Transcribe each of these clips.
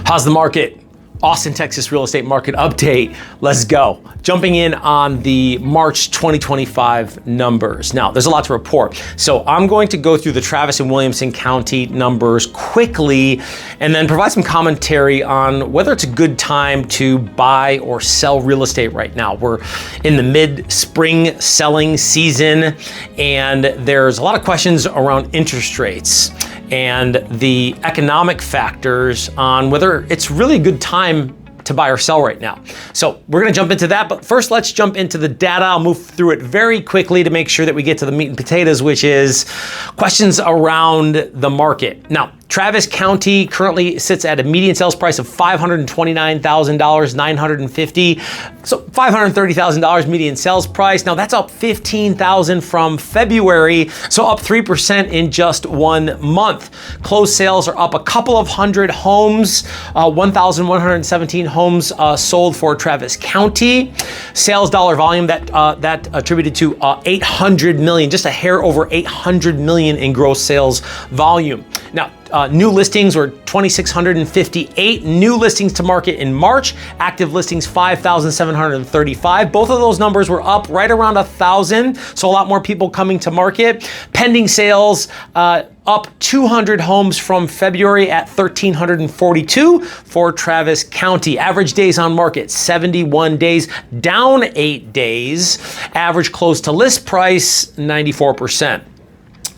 How's the market? Austin, Texas real estate market update. Let's go. Jumping in on the March 2025 numbers. Now, there's a lot to report. So I'm going to go through the Travis and Williamson County numbers quickly and then provide some commentary on whether it's a good time to buy or sell real estate right now. We're in the mid-spring selling season, and there's a lot of questions around interest rates and the economic factors on whether it's really a good time to buy or sell right now. So we're gonna jump into that, but first let's jump into the data. I'll move through it very quickly to make sure that we get to the meat and potatoes, which is questions around the market. Now, Travis County currently sits at a median sales price of $529,000, 950. So $530,000 median sales price. Now that's up 15,000 from February, so up 3% in just 1 month. Closed sales are up a couple of hundred homes, 1,117 homes sold for Travis County. Sales dollar volume that attributed to 800 million, just a hair over 800 million in gross sales volume. Now, new listings were 2,658 new listings to market in March. Active listings 5,735. Both of those numbers were up right around 1,000, so a lot more people coming to market. Pending sales up 200 homes from February at 1,342 for Travis County. Average days on market 71 days, down 8 days. Average close to list price 94%.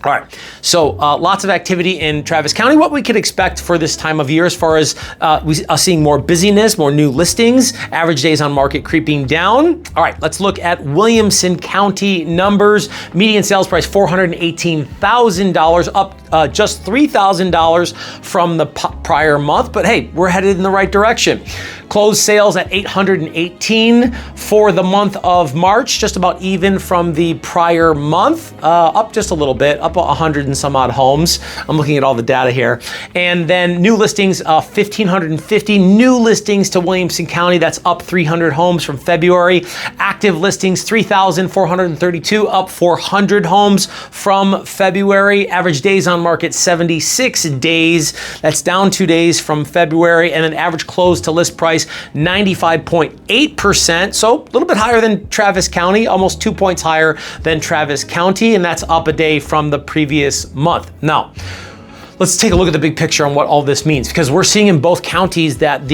All right, so lots of activity in Travis County. What we could expect for this time of year as far as we are seeing more busyness, more new listings, average days on market creeping down. All right, let's look at Williamson County numbers. Median sales price $418,000, up just $3,000 from the prior month, but hey, we're headed in the right direction. Closed sales at 818 for the month of March, just about even from the prior month, up just a little bit, up 100 and some odd homes. I'm looking at all the data here. And then new listings, 1,550 new listings to Williamson County. That's up 300 homes from February. Active listings, 3,432, up 400 homes from February. Average days on market, 76 days. That's down 2 days from February. And then average close to list price, 95.8%. So a little bit higher than Travis County, almost 2 points higher than Travis County. And that's up a day from the previous month. Now, let's take a look at the big picture on what all this means, because we're seeing in both counties that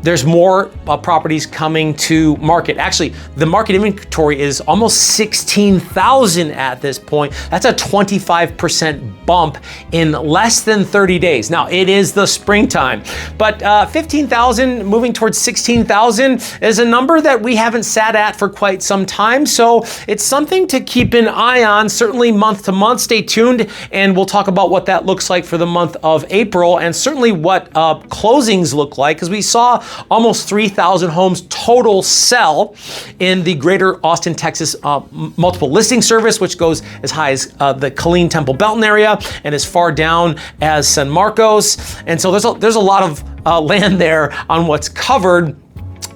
there's more properties coming to market. Actually, the market inventory is almost 16,000 at this point. That's a 25% bump in less than 30 days. Now, it is the springtime, but 15,000 moving towards 16,000 is a number that we haven't sat at for quite some time. So it's something to keep an eye on, certainly month to month. Stay tuned, and we'll talk about what that looks like for the month of April, and certainly what closings look like, because we saw almost 3,000 homes total sell in the greater Austin, Texas multiple listing service, which goes as high as the Killeen Temple Belton area and as far down as San Marcos. And so there's a lot of land there on what's covered.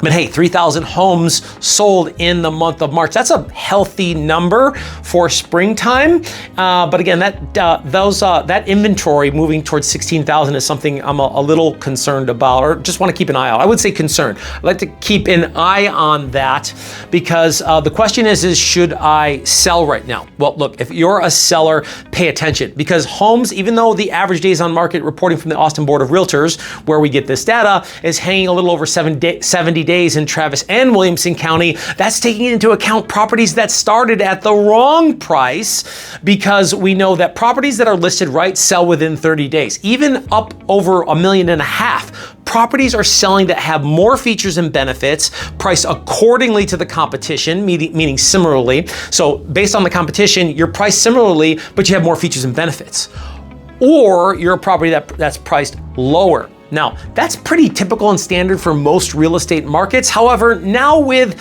But hey, 3,000 homes sold in the month of March. That's a healthy number for springtime. But again, that inventory moving towards 16,000 is something I'm a little concerned about, or just want to keep an eye on. I would say concerned. I'd like to keep an eye on that, because the question is should I sell right now? Well, look, if you're a seller, pay attention, because homes, even though the average days on market reporting from the Austin Board of Realtors, where we get this data, is hanging a little over 70 days in Travis and Williamson County, that's taking into account properties that started at the wrong price, because we know that properties that are listed right sell within 30 days, even up over $1.5 million. Properties are selling that have more features and benefits, priced accordingly to the competition, meaning similarly. So based on the competition, you're priced similarly, but you have more features and benefits. Or you're a property that's priced lower. Now, that's pretty typical and standard for most real estate markets. However, now with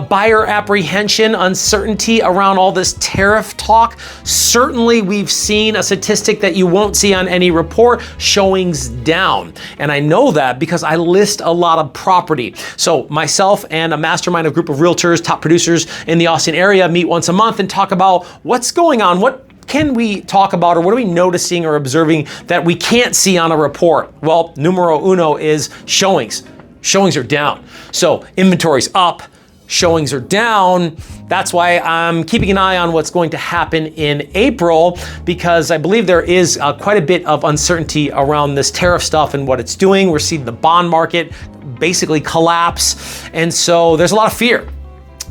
buyer apprehension, uncertainty around all this tariff talk, certainly we've seen a statistic that you won't see on any report, showings down. And I know that because I list a lot of property. So myself and a mastermind, a group of realtors, top producers in the Austin area, meet once a month and talk about what's going on, what can we talk about, or what are we noticing or observing that we can't see on a report? Well, numero uno is showings. Showings are down. So inventory's up, showings are down. That's why I'm keeping an eye on what's going to happen in April, because I believe there is quite a bit of uncertainty around this tariff stuff and what it's doing. We're seeing the bond market basically collapse. And so there's a lot of fear,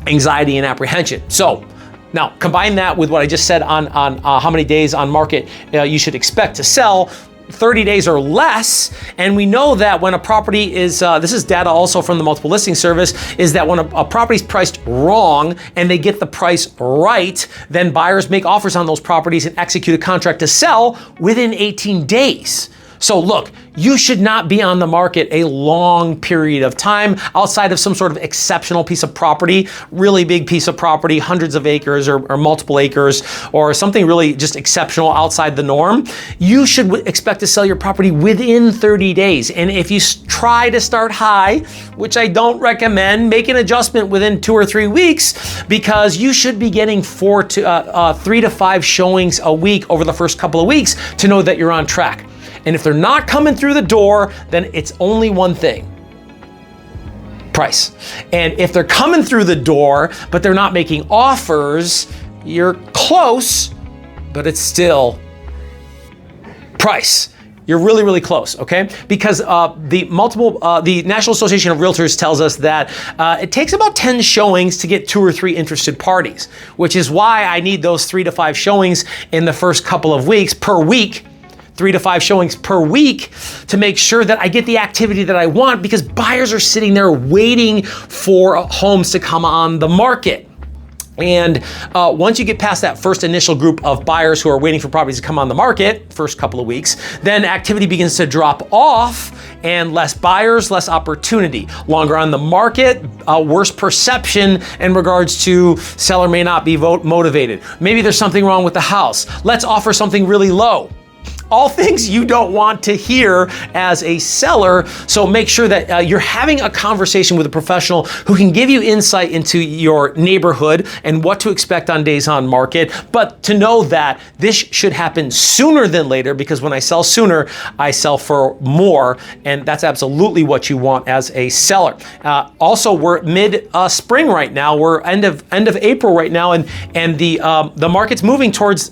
anxiety, and apprehension. So now combine that with what I just said on how many days on market you should expect to sell. 30 days or less, and we know that when a property is, this is data also from the multiple listing service, is that when a property's priced wrong and they get the price right, then buyers make offers on those properties and execute a contract to sell within 18 days. So look, you should not be on the market a long period of time outside of some sort of exceptional piece of property, really big piece of property, hundreds of acres or multiple acres, or something really just exceptional outside the norm. You should expect to sell your property within 30 days. And if you try to start high, which I don't recommend, make an adjustment within 2 or 3 weeks, because you should be getting 3 to 5 showings a week over the first couple of weeks to know that you're on track. And if they're not coming through the door, then it's only one thing: price. And if they're coming through the door, but they're not making offers, you're close, but it's still price. You're really, really close, okay? Because the National Association of Realtors tells us that it takes about 10 showings to get 2 or 3 interested parties, which is why I need those 3 to 5 showings in the first couple of weeks per week. 3 to 5 showings per week to make sure that I get the activity that I want, because buyers are sitting there waiting for homes to come on the market. And once you get past that first initial group of buyers who are waiting for properties to come on the market, first couple of weeks, then activity begins to drop off, and less buyers, less opportunity. Longer on the market, worse perception in regards to seller may not be motivated. Maybe there's something wrong with the house. Let's offer something really low. All things you don't want to hear as a seller. So make sure that you're having a conversation with a professional who can give you insight into your neighborhood and what to expect on days on market. But to know that this should happen sooner than later, because when I sell sooner, I sell for more. And that's absolutely what you want as a seller. Also, we're mid-spring right now. We're end of April right now, and the market's moving towards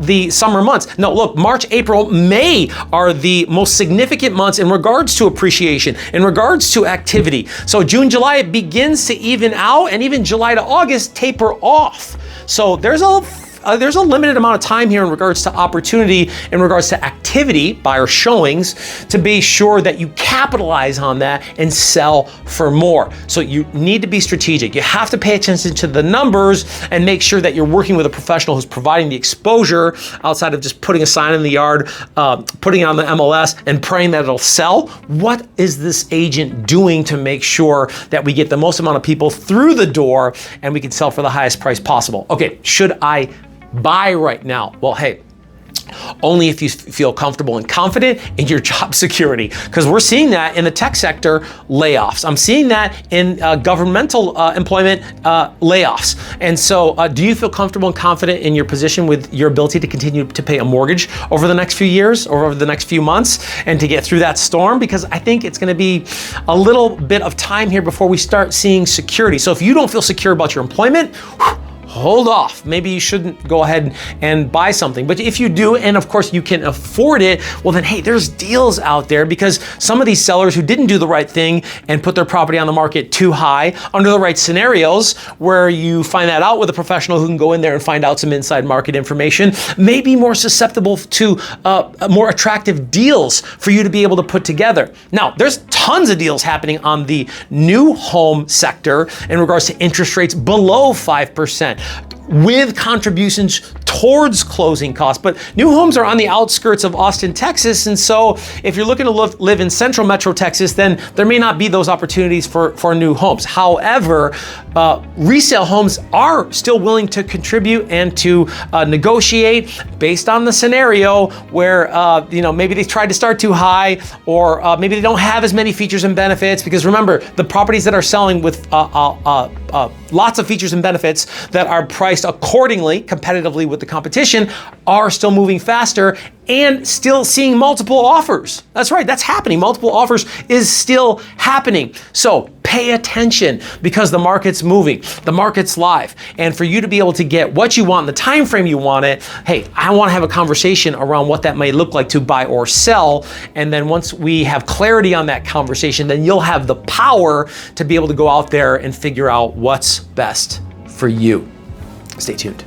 the summer months. No, look, March, April, May are the most significant months in regards to appreciation, in regards to activity. So June, July, it begins to even out, and even July to August taper off. So there's a limited amount of time here in regards to opportunity, in regards to activity, buyer showings, to be sure that you capitalize on that and sell for more. So you need to be strategic. You have to pay attention to the numbers and make sure that you're working with a professional who's providing the exposure outside of just putting a sign in the yard, putting it on the MLS and praying that it'll sell. What is this agent doing to make sure that we get the most amount of people through the door and we can sell for the highest price possible? Okay, should I buy right now? Well, hey, only if you feel comfortable and confident in your job security, because we're seeing that in the tech sector layoffs. I'm seeing that in governmental employment layoffs. And so do you feel comfortable and confident in your position with your ability to continue to pay a mortgage over the next few years or over the next few months and to get through that storm? Because I think it's going to be a little bit of time here before we start seeing security. So if you don't feel secure about your employment, hold off. Maybe you shouldn't go ahead and buy something. But if you do, and of course you can afford it, well then, hey, there's deals out there, because some of these sellers who didn't do the right thing and put their property on the market too high under the right scenarios, where you find that out with a professional who can go in there and find out some inside market information, may be more susceptible to more attractive deals for you to be able to put together. Now, there's tons of deals happening on the new home sector in regards to interest rates below 5%. With contributions towards closing costs. But new homes are on the outskirts of Austin, Texas. And so if you're looking to live in central metro Texas, then there may not be those opportunities for new homes. However, resale homes are still willing to contribute and to negotiate based on the scenario where, maybe they tried to start too high, or maybe they don't have as many features and benefits. Because remember, the properties that are selling with lots of features and benefits that are priced priced accordingly, competitively with the competition, are still moving faster and still seeing multiple offers. That's right, that's happening. Multiple offers is still happening. So pay attention because the market's moving, the market's live. And for you to be able to get what you want in the time frame you want it, hey, I want to have a conversation around what that may look like to buy or sell. And then once we have clarity on that conversation, then you'll have the power to be able to go out there and figure out what's best for you. Stay tuned.